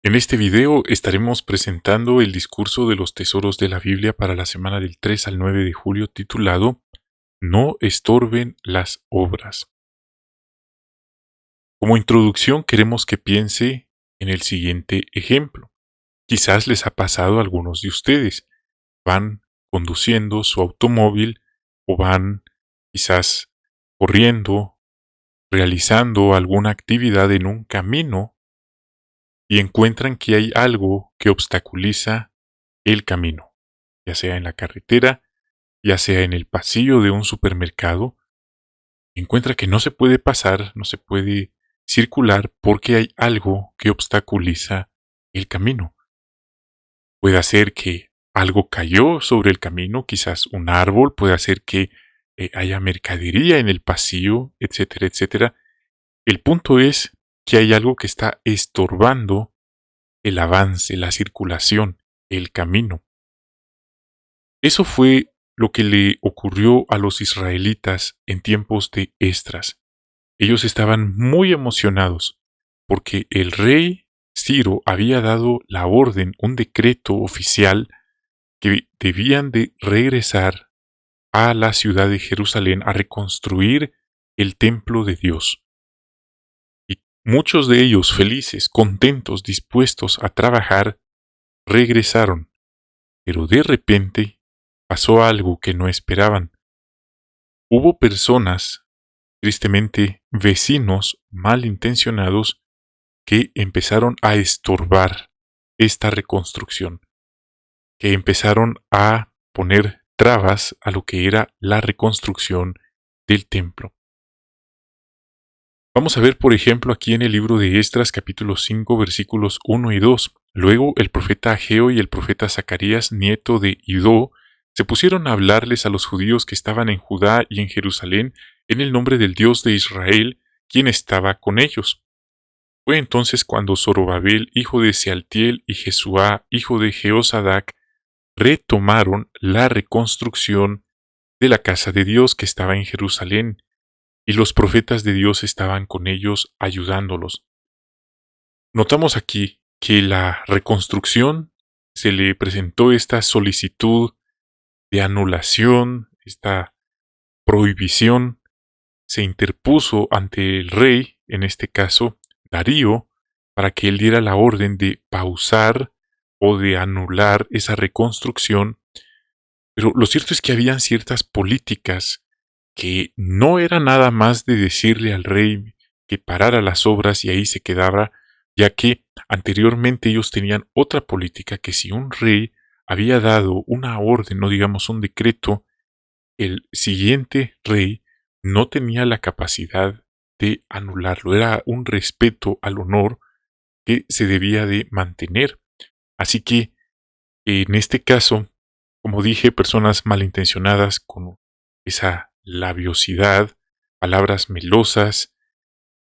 En este video estaremos presentando el discurso de los tesoros de la Biblia para la semana del 3 al 9 de julio titulado No estorben las obras. Como introducción queremos que piense en el siguiente ejemplo. Quizás les ha pasado a algunos de ustedes. Van conduciendo su automóvil o van quizás corriendo, realizando alguna actividad en un camino y encuentran que hay algo que obstaculiza el camino, ya sea en la carretera, ya sea en el pasillo de un supermercado. Encuentra que no se puede pasar, no se puede circular porque hay algo que obstaculiza el camino. Puede ser que algo cayó sobre el camino, quizás un árbol, puede ser que haya mercadería en el pasillo, etcétera, etcétera. El punto es que hay algo que está estorbando el avance, la circulación, el camino. Eso fue lo que le ocurrió a los israelitas en tiempos de Esdras. Ellos estaban muy emocionados porque el rey Ciro había dado la orden, un decreto oficial, que debían de regresar a la ciudad de Jerusalén a reconstruir el templo de Dios. Y muchos de ellos, felices, contentos, dispuestos a trabajar, regresaron. Pero de repente pasó algo que no esperaban. Hubo personas, tristemente vecinos malintencionados, que empezaron a estorbar esta reconstrucción, que empezaron a poner trabas a lo que era la reconstrucción del templo. Vamos a ver, por ejemplo, aquí en el libro de Esdras, capítulo 5, versículos 1 y 2. Luego el profeta Ageo y el profeta Zacarías, nieto de Idó, se pusieron a hablarles a los judíos que estaban en Judá y en Jerusalén en el nombre del Dios de Israel, quien estaba con ellos. Fue entonces cuando Zorobabel, hijo de Sealtiel, y Jesuá, hijo de Jehosadac, retomaron la reconstrucción de la casa de Dios que estaba en Jerusalén, y los profetas de Dios estaban con ellos ayudándolos. Notamos aquí que la reconstrucción se le presentó esta solicitud de anulación, esta prohibición, se interpuso ante el rey, en este caso Darío, para que él diera la orden de pausar o de anular esa reconstrucción. Pero lo cierto es que habían ciertas políticas que no era nada más de decirle al rey que parara las obras y ahí se quedaba, ya que anteriormente ellos tenían otra política que si un rey había dado una orden, no digamos un decreto, el siguiente rey no tenía la capacidad de anularlo. Era un respeto al honor que se debía de mantener. Así que, en este caso, como dije, personas malintencionadas con esa labiosidad, palabras melosas,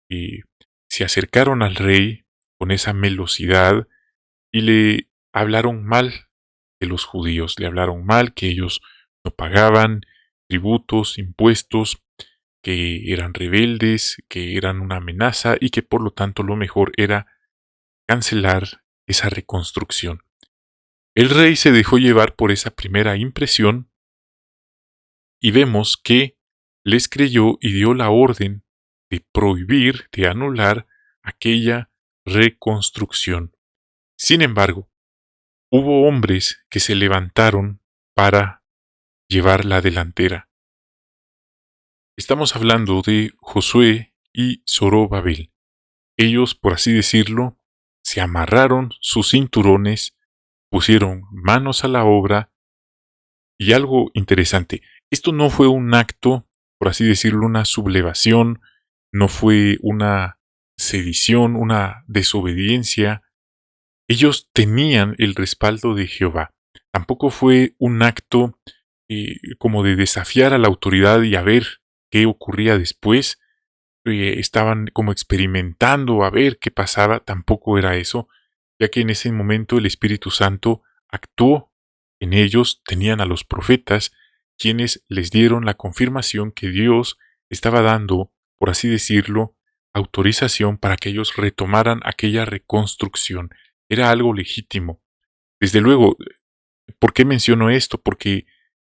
y se acercaron al rey con esa melosidad y le hablaron mal de los judíos, le hablaron mal que ellos no pagaban tributos, impuestos, que eran rebeldes, que eran una amenaza y que por lo tanto lo mejor era cancelar esa reconstrucción. El rey se dejó llevar por esa primera impresión y vemos que les creyó y dio la orden de prohibir, de anular aquella reconstrucción. Sin embargo, hubo hombres que se levantaron para llevar la delantera. Estamos hablando de Josué y Zorobabel. Ellos, por así decirlo, se amarraron sus cinturones, pusieron manos a la obra. Y algo interesante, esto no fue un acto, por así decirlo, una sublevación, no fue una sedición, una desobediencia. Ellos tenían el respaldo de Jehová. Tampoco fue un acto como de desafiar a la autoridad y a ver qué ocurría después. Estaban como experimentando a ver qué pasaba. Tampoco era eso, ya que en ese momento el Espíritu Santo actuó en ellos, tenían a los profetas, quienes les dieron la confirmación que Dios estaba dando, por así decirlo, autorización para que ellos retomaran aquella reconstrucción. era algo legítimo. Desde luego, ¿por qué menciono esto? Porque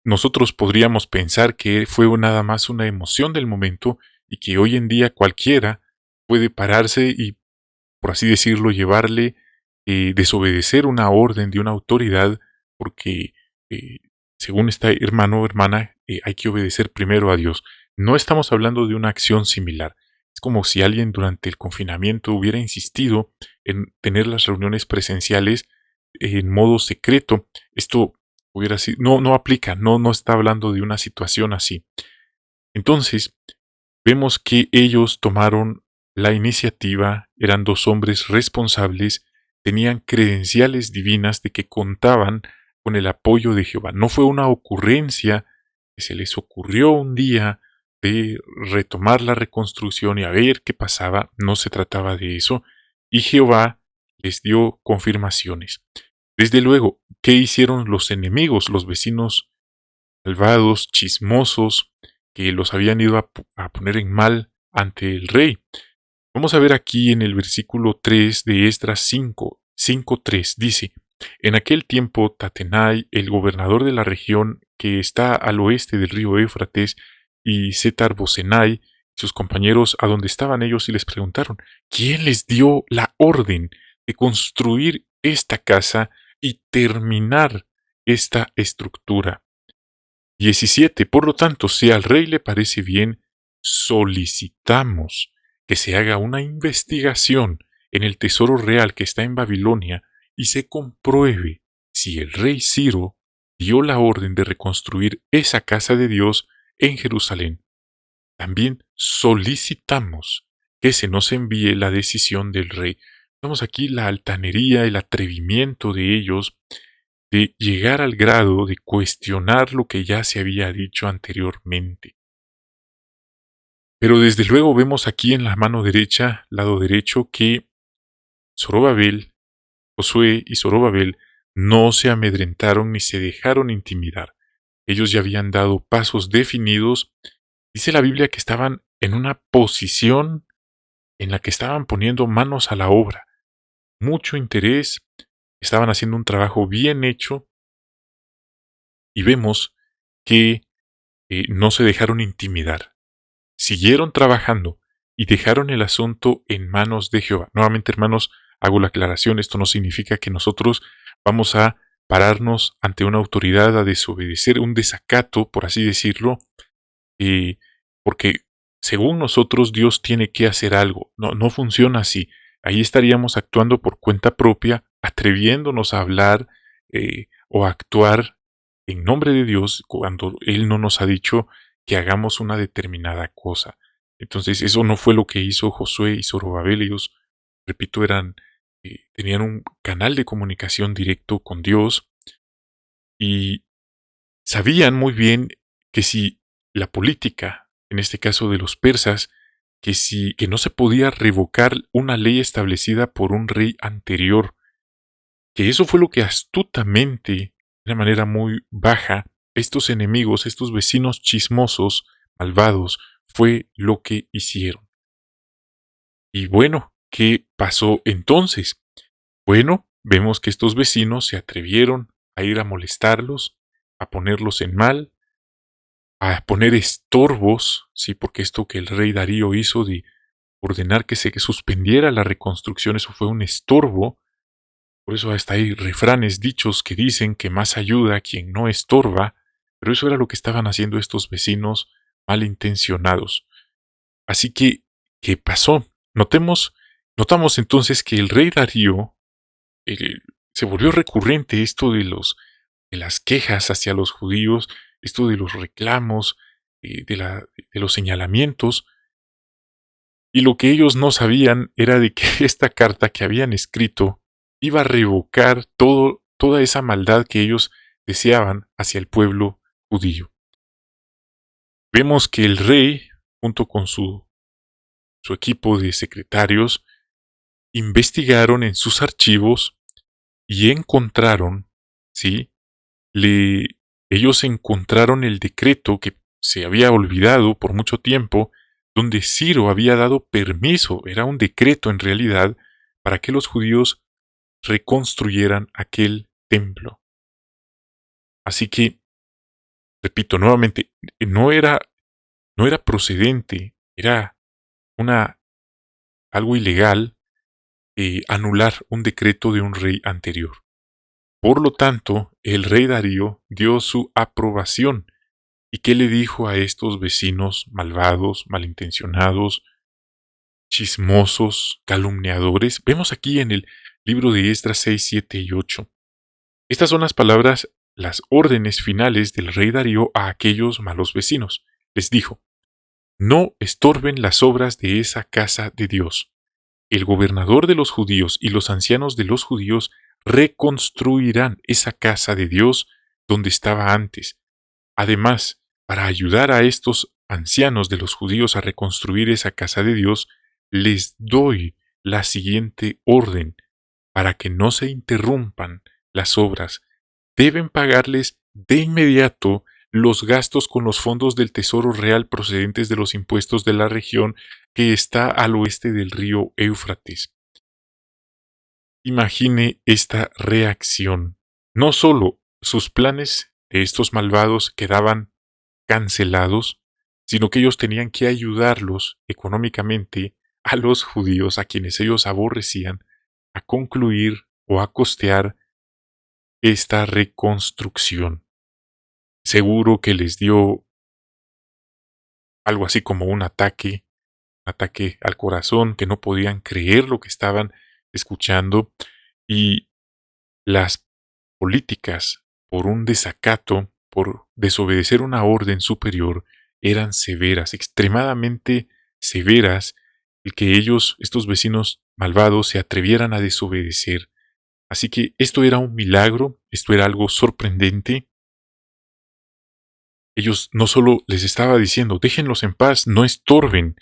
nosotros podríamos pensar que fue nada más una emoción del momento y que hoy en día cualquiera puede pararse y, por así decirlo, llevarle, desobedecer una orden de una autoridad porque, eh, según está hermano o hermana, hay que obedecer primero a Dios. No estamos hablando de una acción similar. Es como si alguien durante el confinamiento hubiera insistido en tener las reuniones presenciales en modo secreto. Esto hubiera sido, no aplica, no está hablando de una situación así. Entonces, vemos que ellos tomaron la iniciativa, eran dos hombres responsables, tenían credenciales divinas de que contaban con el apoyo de Jehová. No fue una ocurrencia que se les ocurrió un día de retomar la reconstrucción y a ver qué pasaba, no se trataba de eso, y Jehová les dio confirmaciones. Desde luego, ¿qué hicieron los enemigos, los vecinos malvados, chismosos, que los habían ido a poner en mal ante el rey? Vamos a ver aquí en el versículo 3 de Esdras 5:3 dice: En aquel tiempo Tatenai, el gobernador de la región que está al oeste del río Éufrates, y Setar-Bozenai, sus compañeros, a donde estaban ellos, y les preguntaron: ¿quién les dio la orden de construir esta casa y terminar esta estructura? 17. Por lo tanto, si al rey le parece bien, solicitamos que se haga una investigación en el tesoro real que está en Babilonia y se compruebe si el rey Ciro dio la orden de reconstruir esa casa de Dios en Jerusalén. También solicitamos que se nos envíe la decisión del rey. Vemos aquí la altanería, el atrevimiento de ellos de llegar al grado de cuestionar lo que ya se había dicho anteriormente. Pero desde luego vemos aquí en la mano derecha, lado derecho, que Zorobabel, Josué y Zorobabel no se amedrentaron ni se dejaron intimidar. Ellos ya habían dado pasos definidos. Dice la Biblia que estaban en una posición en la que estaban poniendo manos a la obra. Mucho interés, estaban haciendo un trabajo bien hecho y vemos que no se dejaron intimidar. Siguieron trabajando y dejaron el asunto en manos de Jehová. Nuevamente, hermanos, hago la aclaración, esto no significa que nosotros vamos a pararnos ante una autoridad a desobedecer, un desacato, por así decirlo, porque según nosotros Dios tiene que hacer algo. No funciona así. Ahí estaríamos actuando por cuenta propia, atreviéndonos a hablar o a actuar en nombre de Dios cuando Él no nos ha dicho que hagamos una determinada cosa. Entonces eso no fue lo que hizo Josué y Zorobabel. Ellos, repito, tenían un canal de comunicación directo con Dios y sabían muy bien que si la política, en este caso de los persas, que no se podía revocar una ley establecida por un rey anterior, que eso fue lo que astutamente, de una manera muy baja, estos enemigos, estos vecinos chismosos, malvados, fue lo que hicieron. Y bueno, ¿qué pasó entonces? Bueno, vemos que estos vecinos se atrevieron a ir a molestarlos, a ponerlos en mal, a poner estorbos, sí, porque esto que el rey Darío hizo de ordenar que se suspendiera la reconstrucción, eso fue un estorbo. Por eso hasta hay refranes, dichos que dicen que más ayuda a quien no estorba, pero eso era lo que estaban haciendo estos vecinos malintencionados. Así que, ¿qué pasó? Notamos entonces que el rey Darío se volvió recurrente esto de las quejas hacia los judíos, esto de los reclamos, de los señalamientos, y lo que ellos no sabían era de que esta carta que habían escrito iba a revocar toda esa maldad que ellos deseaban hacia el pueblo judío. Vemos que el rey, junto con su equipo de secretarios, investigaron en sus archivos y encontraron, ¿sí? Ellos encontraron el decreto que se había olvidado por mucho tiempo, donde Ciro había dado permiso, era un decreto en realidad, para que los judíos reconstruyeran aquel templo. Así que, repito nuevamente, no era, no era procedente, era una, algo ilegal anular un decreto de un rey anterior. Por lo tanto, el rey Darío dio su aprobación. ¿Y qué le dijo a estos vecinos malvados, malintencionados, chismosos, calumniadores? Vemos aquí en el libro de Esdras 6, 7 y 8. Estas son las palabras, las órdenes finales del rey Darío a aquellos malos vecinos. Les dijo: no estorben las obras de esa casa de Dios. El gobernador de los judíos y los ancianos de los judíos reconstruirán esa casa de Dios donde estaba antes. Además, para ayudar a estos ancianos de los judíos a reconstruir esa casa de Dios, les doy la siguiente orden: para que no se interrumpan las obras, deben pagarles de inmediato los gastos con los fondos del Tesoro Real procedentes de los impuestos de la región que está al oeste del río Éufrates. Imagine esta reacción. No solo sus planes de estos malvados quedaban cancelados, sino que ellos tenían que ayudarlos económicamente a los judíos, a quienes ellos aborrecían, a concluir o a costear esta reconstrucción. Seguro que les dio algo así como un ataque al corazón, que no podían creer lo que estaban escuchando, y las políticas por un desacato, por desobedecer una orden superior, eran severas, extremadamente severas, el que ellos, estos vecinos malvados, se atrevieran a desobedecer. Así que esto era un milagro, esto era algo sorprendente. Ellos no solo les estaba diciendo: déjenlos en paz, no estorben,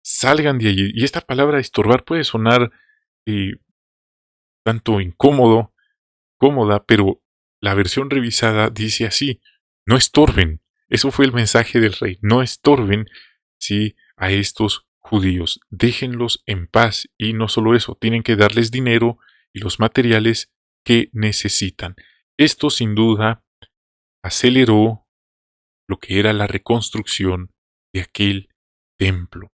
salgan de allí. Y esta palabra estorbar puede sonar eh, tanto incómoda, pero la versión revisada dice así: no estorben. Eso fue el mensaje del rey: no estorben, sí, a estos judíos, déjenlos en paz. Y no solo eso, tienen que darles dinero y los materiales que necesitan. Esto sin duda aceleró lo que era la reconstrucción de aquel templo.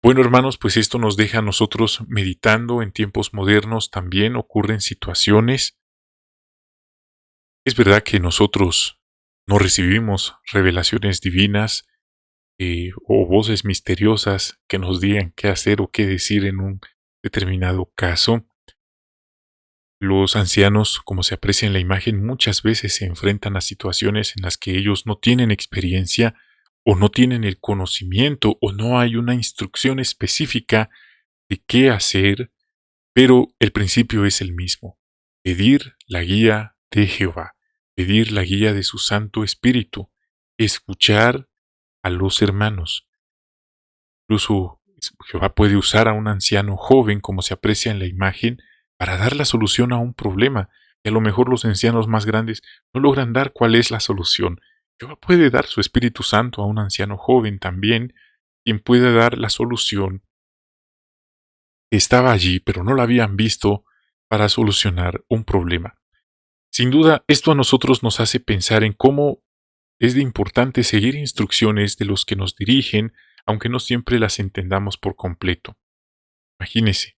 Bueno, hermanos, pues esto nos deja a nosotros meditando. En tiempos modernos también ocurren situaciones. Es verdad que nosotros no recibimos revelaciones divinas o voces misteriosas que nos digan qué hacer o qué decir en un determinado caso. Los ancianos, como se aprecia en la imagen, muchas veces se enfrentan a situaciones en las que ellos no tienen experiencia o no tienen el conocimiento o no hay una instrucción específica de qué hacer, pero el principio es el mismo: pedir la guía de Jehová, pedir la guía de su Santo Espíritu, escuchar a los hermanos. Incluso Jehová puede usar a un anciano joven, como se aprecia en la imagen, para dar la solución a un problema, y a lo mejor los ancianos más grandes no logran dar cuál es la solución. Jehová puede dar su Espíritu Santo a un anciano joven también, quien puede dar la solución que estaba allí, pero no la habían visto, para solucionar un problema. Sin duda, esto a nosotros nos hace pensar en cómo es de importante seguir instrucciones de los que nos dirigen, aunque no siempre las entendamos por completo. Imagínese,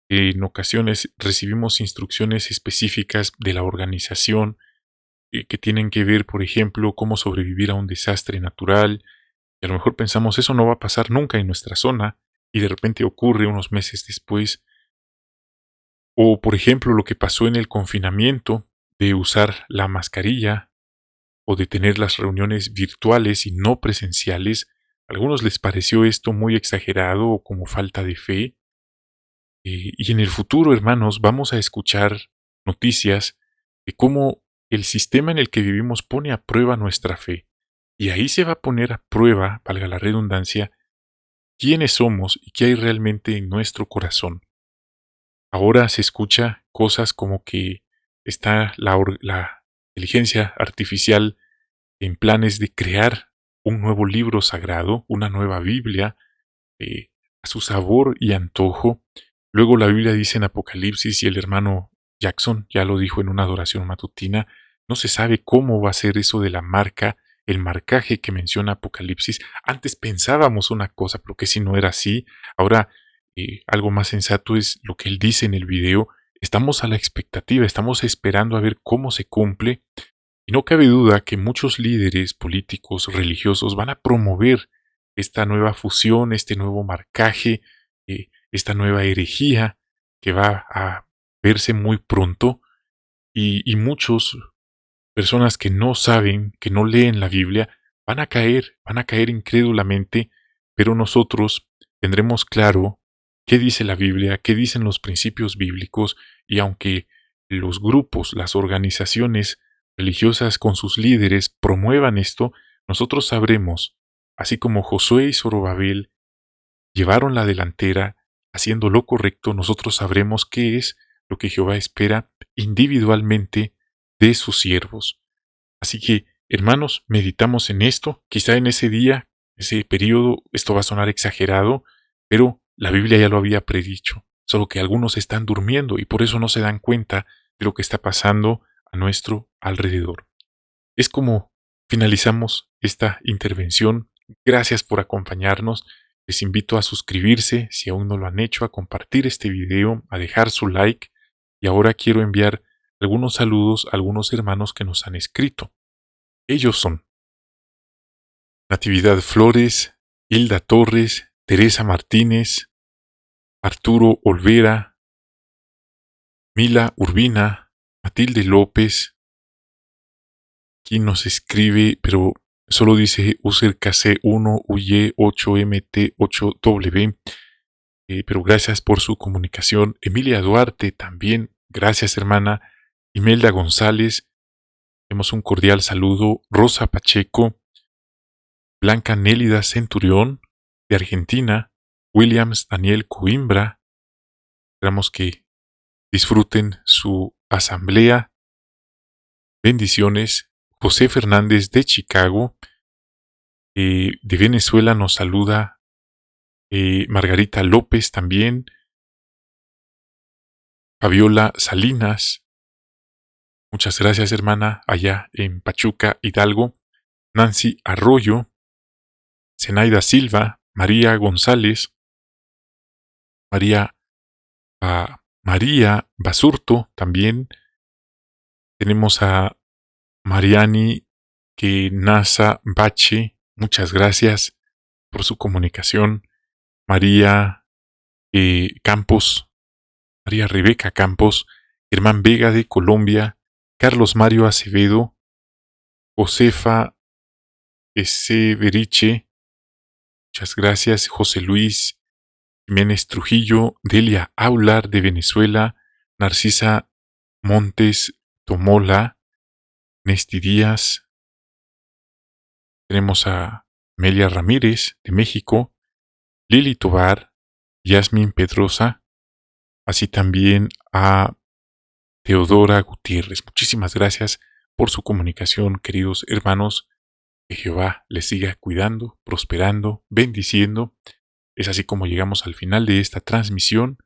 en ocasiones recibimos instrucciones específicas de la organización que tienen que ver, por ejemplo, cómo sobrevivir a un desastre natural, y a lo mejor pensamos: eso no va a pasar nunca en nuestra zona, y de repente ocurre unos meses después. O, por ejemplo, lo que pasó en el confinamiento, de usar la mascarilla o de tener las reuniones virtuales y no presenciales. A algunos les pareció esto muy exagerado o como falta de fe. Y en el futuro, hermanos, vamos a escuchar noticias de cómo el sistema en el que vivimos pone a prueba nuestra fe. Y ahí se va a poner a prueba, valga la redundancia, quiénes somos y qué hay realmente en nuestro corazón. Ahora se escucha cosas como que está la inteligencia artificial en planes de crear un nuevo libro sagrado, una nueva Biblia, a su sabor y antojo. Luego la Biblia dice en Apocalipsis, y el hermano Jackson ya lo dijo en una adoración matutina, no se sabe cómo va a ser eso de la marca, el marcaje que menciona Apocalipsis. Antes pensábamos una cosa, pero que si no era así, ahora algo más sensato es lo que él dice en el video. Estamos a la expectativa, estamos esperando a ver cómo se cumple, y no cabe duda que muchos líderes políticos, religiosos van a promover esta nueva fusión, este nuevo marcaje, esta nueva herejía que va a verse muy pronto, y muchas personas que no saben, que no leen la Biblia, van a caer incrédulamente, pero nosotros tendremos claro qué dice la Biblia, qué dicen los principios bíblicos, y aunque los grupos, las organizaciones religiosas con sus líderes promuevan esto, nosotros sabremos, así como Josué y Zorobabel llevaron la delantera haciendo lo correcto, nosotros sabremos qué es lo que Jehová espera individualmente de sus siervos. Así que, hermanos, meditamos en esto. Quizá en ese día, ese periodo, esto va a sonar exagerado, pero la Biblia ya lo había predicho, solo que algunos están durmiendo y por eso no se dan cuenta de lo que está pasando a nuestro alrededor. Es como finalizamos esta intervención. Gracias por acompañarnos. Les invito a suscribirse si aún no lo han hecho, a compartir este video, a dejar su like. Y ahora quiero enviar algunos saludos a algunos hermanos que nos han escrito. Ellos son Natividad Flores, Hilda Torres, Teresa Martínez, Arturo Olvera, Mila Urbina, Matilde López. Aquí nos escribe, pero solo dice user KC1 UY 8MT 8W. Pero gracias por su comunicación. Emilia Duarte también, gracias hermana. Imelda González, tenemos un cordial saludo. Rosa Pacheco, Blanca Nélida Centurión, de Argentina. Williams Daniel Coimbra. Esperamos que disfruten su asamblea. Bendiciones. José Fernández de Chicago. De Venezuela nos saluda Margarita López también. Fabiola Salinas. Muchas gracias, hermana, allá en Pachuca, Hidalgo. Nancy Arroyo. Zenaida Silva. María González. María Basurto también. Tenemos a Mariani Nasa Bache. Muchas gracias por su comunicación. María Campos. María Rebeca Campos. Germán Vega de Colombia. Carlos Mario Acevedo. Josefa Beriche. Muchas gracias. José Luis Jiménez Trujillo. Delia Aular de Venezuela. Narcisa Montes Tomola. Nesti Díaz. Tenemos a Amelia Ramírez de México. Lili Tobar. Yasmin Pedrosa. Así también a Teodora Gutiérrez. Muchísimas gracias por su comunicación, queridos hermanos. Que Jehová les siga cuidando, prosperando, bendiciendo. Es así como llegamos al final de esta transmisión.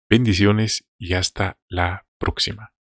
Bendiciones y hasta la próxima.